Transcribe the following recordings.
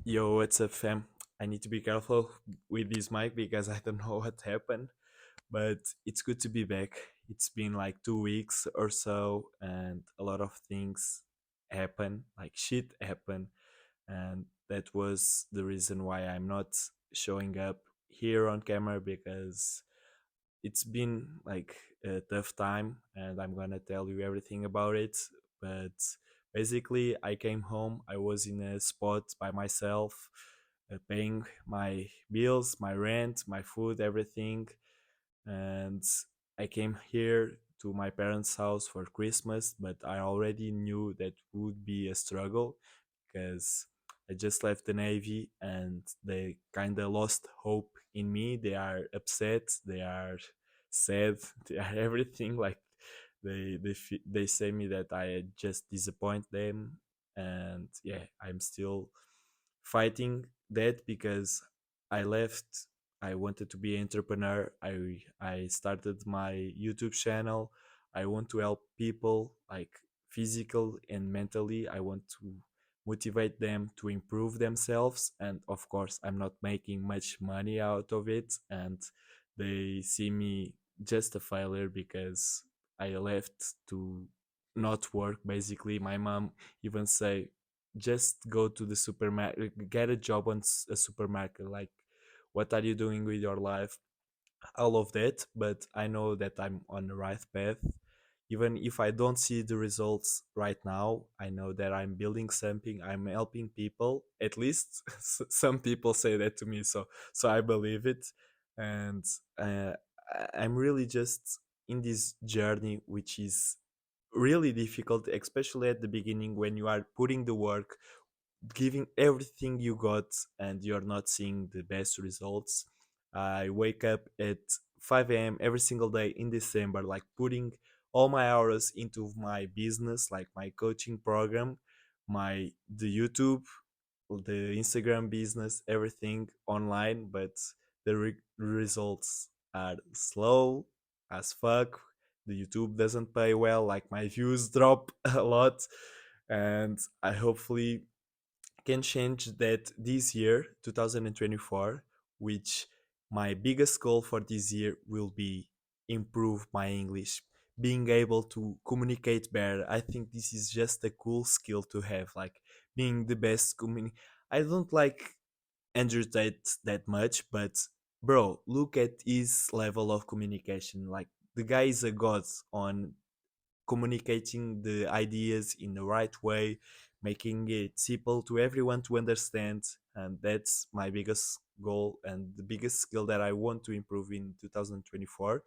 Yo, what's up, fam? I need to be careful with this mic because I don't know what happened, but it's good to be back. It's been like 2 weeks or so, and a lot of things happen, like shit happen, and that was the reason why I'm not showing up here on camera because it's been like a tough time, and I'm gonna tell you everything about it. But basically, I came home. I was in a spot by myself, paying my bills, my rent, my food, everything, and I came here to my parents' house for Christmas. But I already knew that would be a struggle because I just left the Navy and they kind of lost hope in me. They are upset, they are sad, they are everything. Like they say me that I just disappoint them, and yeah, I'm still fighting that because I left. I wanted to be an entrepreneur. I started my YouTube channel. I want to help people like physical and mentally. I want to motivate them to improve themselves, and of course I'm not making much money out of it, and they see me just a failure because I left to not work. Basically, my mom even say just go to the supermarket, get a job on a supermarket. Like, what are you doing with your life? All of that. But I know that I'm on the right path. Even if I don't see the results right now, I know that I'm building something. I'm helping people. At least some people say that to me, so I believe it. And uh, I'm really just in this journey, which is really difficult, especially at the beginning when you are putting the work, giving everything you got, and you're not seeing the best results. I wake up at 5 a.m. every single day in December, like putting all my hours into my business, like my coaching program, the YouTube, the Instagram business, everything online, but the results are slow as fuck. The YouTube doesn't pay well, like my views drop a lot, and I hopefully can change that this year, 2024, which my biggest goal for this year will be improve my English, being able to communicate better. I think this is just a cool skill to have, like being the best I don't like Andrew Tate that much, but bro, look at his level of communication. Like, the guy is a god on communicating the ideas in the right way, making it simple to everyone to understand. And that's my biggest goal and the biggest skill that I want to improve in 2024.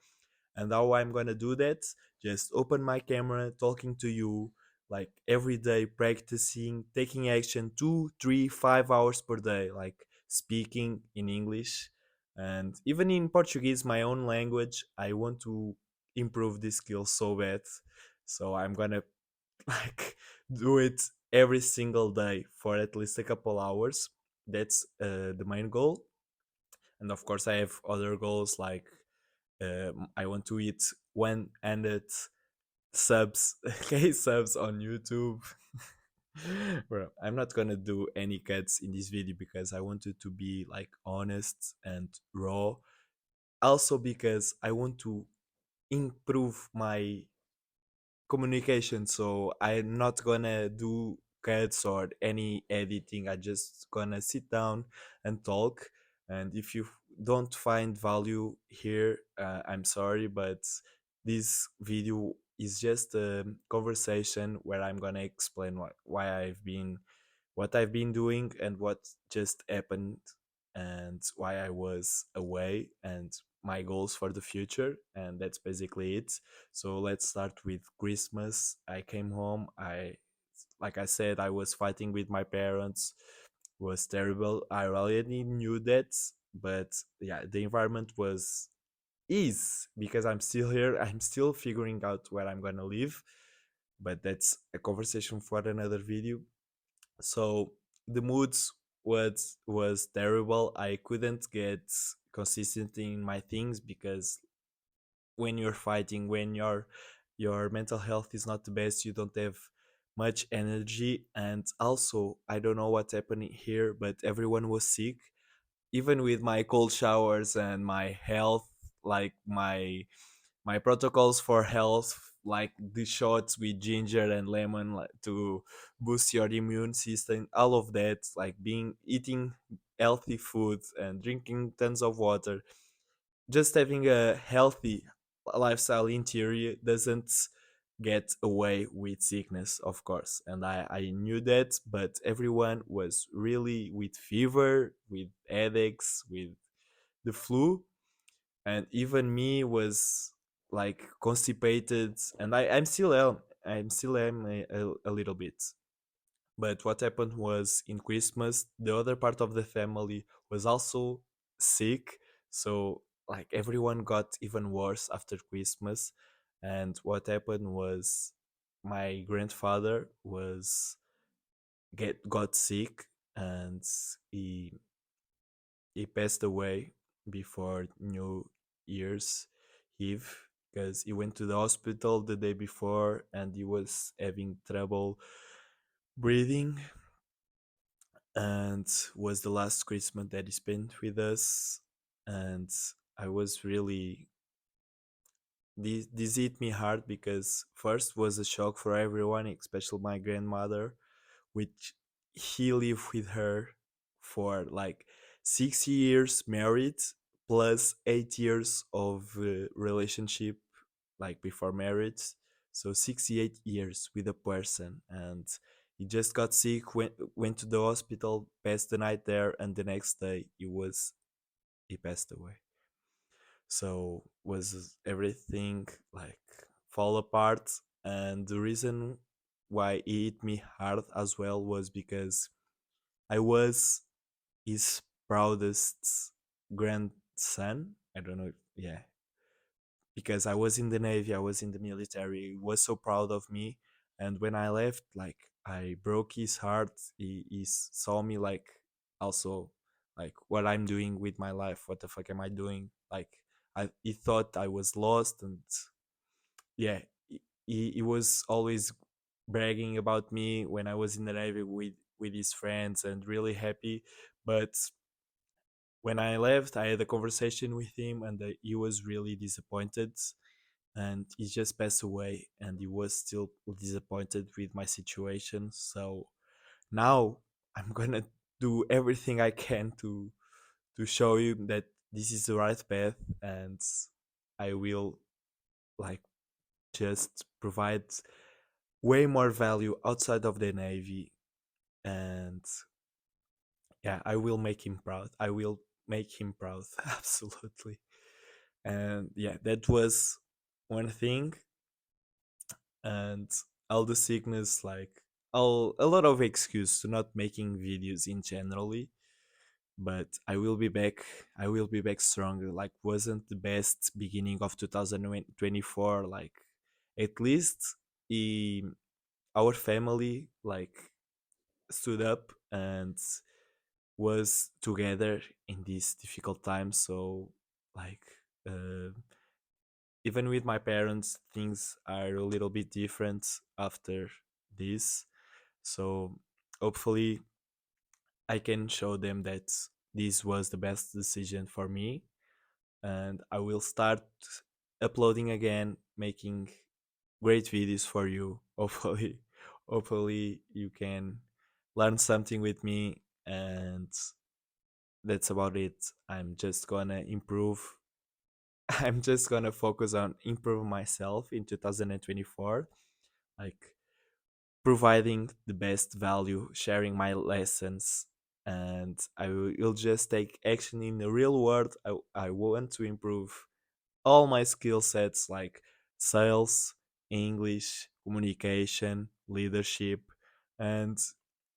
And how I'm gonna do that? Just open my camera, talking to you, like every day, practicing, taking action 2, 3, 5 hours per day, like speaking in English and even in Portuguese, my own language. I want to improve this skill so bad. So I'm gonna like do it every single day for at least a couple hours. That's the main goal. And of course, I have other goals like I want to hit 100 subs, okay, subs on YouTube. Bro, I'm not gonna do any cuts in this video because I want it to be like honest and raw. Also because I want to improve my communication, so I'm not gonna do cuts or any editing. I just gonna sit down and talk. And if you don't find value here, I'm sorry, but this video is just a conversation where I'm gonna explain what I've been doing and what just happened, and why I was away, and my goals for the future. And that's basically it. So let's start with Christmas. I came home. Like I said, I was fighting with my parents. It was terrible. I already knew that, but yeah, the environment was is because I'm still here. I'm still figuring out where I'm gonna live, but that's a conversation for another video. So the moods was terrible. I couldn't get consistent in my things because when you're fighting, when your mental health is not the best, you don't have much energy. And also, I don't know what's happening here, but everyone was sick. Even with my cold showers and my health, like my protocols for health, like the shots with ginger and lemon, like, to boost your immune system, all of that, like being eating healthy food and drinking tons of water, just having a healthy lifestyle in theory doesn't get away with sickness, of course. And I knew that, but everyone was really with fever, with headaches, with the flu. And even me was like constipated, and I'm still am a little bit. But what happened was, in Christmas, the other part of the family was also sick. So, like, everyone got even worse after Christmas. And what happened was, my grandfather was get got sick, and he he passed away before New Year's Eve, because he went to the hospital the day before and he was having trouble breathing. And was the last Christmas that he spent with us. And I was really, this hit me hard, because first was a shock for everyone, especially my grandmother, which he lived with her for like 6 years married, plus 8 years of relationship, like before marriage. So 68 years with a person. And he just got sick, went to the hospital, passed the night there, and the next day he passed away. So was everything like fall apart. And the reason why it hit me hard as well was because I was his proudest grandson. I don't know, yeah, because I was in the navy, I was in the military. He was so proud of me. And when I left, like, I broke his heart. He saw me like, also, like, what I'm doing with my life, what the fuck am I doing, like, he thought I was lost. And yeah, he was always bragging about me when I was in the navy with his friends, and really happy. But when I left, I had a conversation with him, and he was really disappointed. And he just passed away, and he was still disappointed with my situation. So now I'm gonna do everything I can to show him that this is the right path. And I will, like, just provide way more value outside of the navy. And yeah, I will make him proud. I will make him proud. Absolutely. And yeah, that was one thing. And all the sickness, like, all a lot of excuse to not making videos in generally. But I will be back. I will be back stronger. Like, wasn't the best beginning of 2024, like, at least he, our family, like, stood up and was together in these difficult times. So, like, uh, even with my parents, things are a little bit different after this. So hopefully I can show them that this was the best decision for me. And I will start uploading again, making great videos for you. Hopefully, hopefully you can learn something with me. And that's about it. I'm just gonna improve. I'm just gonna focus on improving myself in 2024, like providing the best value, sharing my lessons. And I will just take action in the real world. I want to improve all my skill sets, like sales, English, communication, leadership. And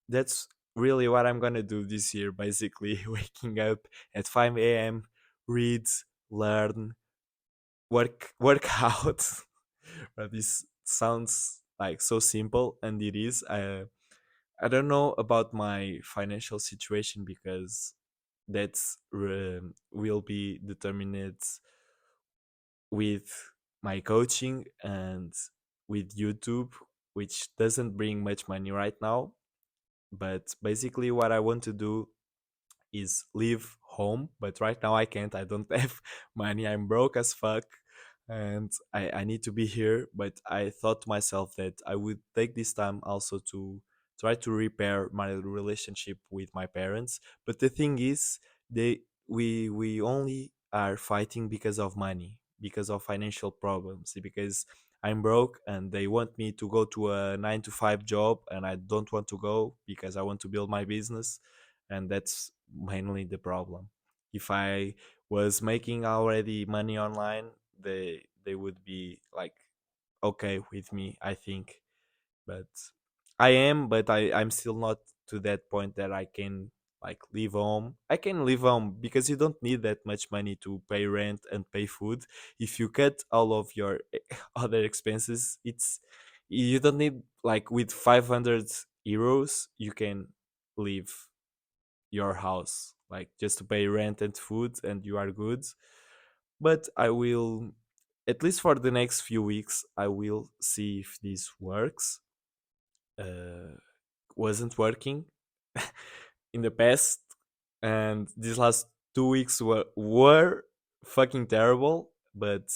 that's really what I'm gonna do this year, basically. Waking up at 5 a.m., read, learn, work out. But this sounds like so simple, and it is. I don't know about my financial situation, because that's will be determined with my coaching and with YouTube. which doesn't bring much money right now. But basically, what I want to do is leave home, but right now I can't. I don't have money. I'm broke as fuck, and I need to be here. But I thought to myself that I would take this time also to try to repair my relationship with my parents. But the thing is, we only are fighting because of money, because of financial problems, because I'm broke and they want me to go to a 9 to 5 job, and I don't want to go because I want to build my business. And that's mainly the problem. If I was making already money online, they would be like okay with me, I think. But I am, but I'm still not to that point that I can like leave home. I can leave home because you don't need that much money to pay rent and pay food. If you cut all of your other expenses, it's you don't need like with 500 euros you can leave your house, like just to pay rent and food, and you are good. But I will, at least for the next few weeks, I will see if this works. uh, wasn't working in the past, and these last 2 weeks were fucking terrible. But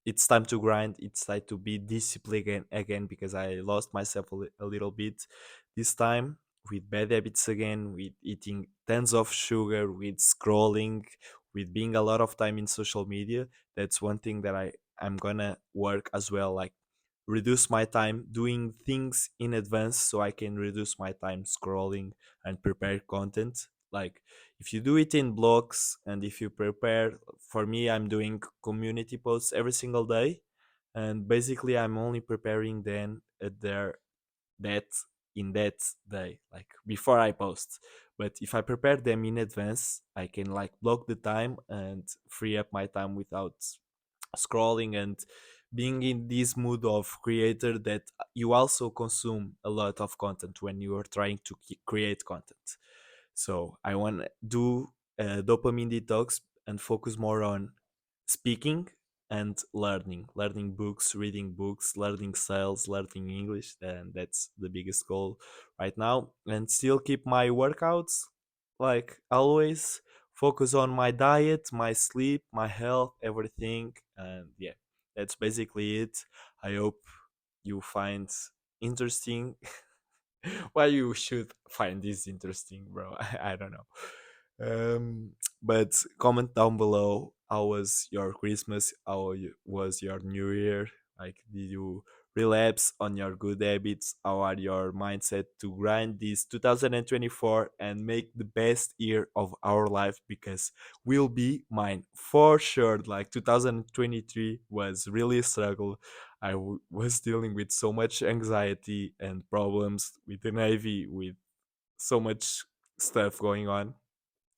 it's time to grind. It's time to be disciplined again because I lost myself a little bit this time, with bad habits again, with eating tons of sugar, with scrolling, with being a lot of time in social media. That's one thing that I'm gonna work as well, like reduce my time doing things in advance so I can reduce my time scrolling and prepare content. Like if you do it in blocks and if you prepare, for me, I'm doing community posts every single day, and basically I'm only preparing then at their that in that day, like before I post. But if I prepare them in advance, I can like block the time and free up my time without scrolling and being in this mood of creator that you also consume a lot of content when you are trying to create content. So I want to do a dopamine detox and focus more on speaking and learning books, reading books, learning sales, learning English, and that's the biggest goal right now. And still keep my workouts like always, focus on my diet, my sleep, my health, everything. And yeah, that's basically it. I hope you find interesting. Why you should find this interesting, bro? I don't know. um but comment down below, how was your Christmas, was your New Year, like did you relapse on your good habits, how are your mindset to grind this 2024 and make the best year of our life, because will be mine for sure. Like 2023 was really a struggle. Was dealing with so much anxiety and problems with the Navy, with so much stuff going on.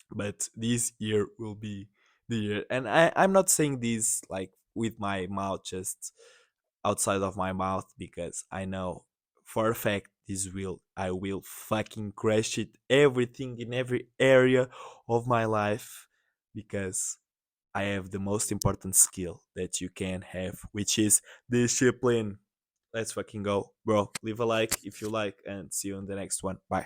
But this year will be the year. And I'm not saying this like with my mouth just outside of my mouth, because I know for a fact this will I will fucking crush it, everything in every area of my life, because I have the most important skill that you can have, which is discipline. Let's fucking go, bro. Leave a like if you like, and see you in the next one. Bye.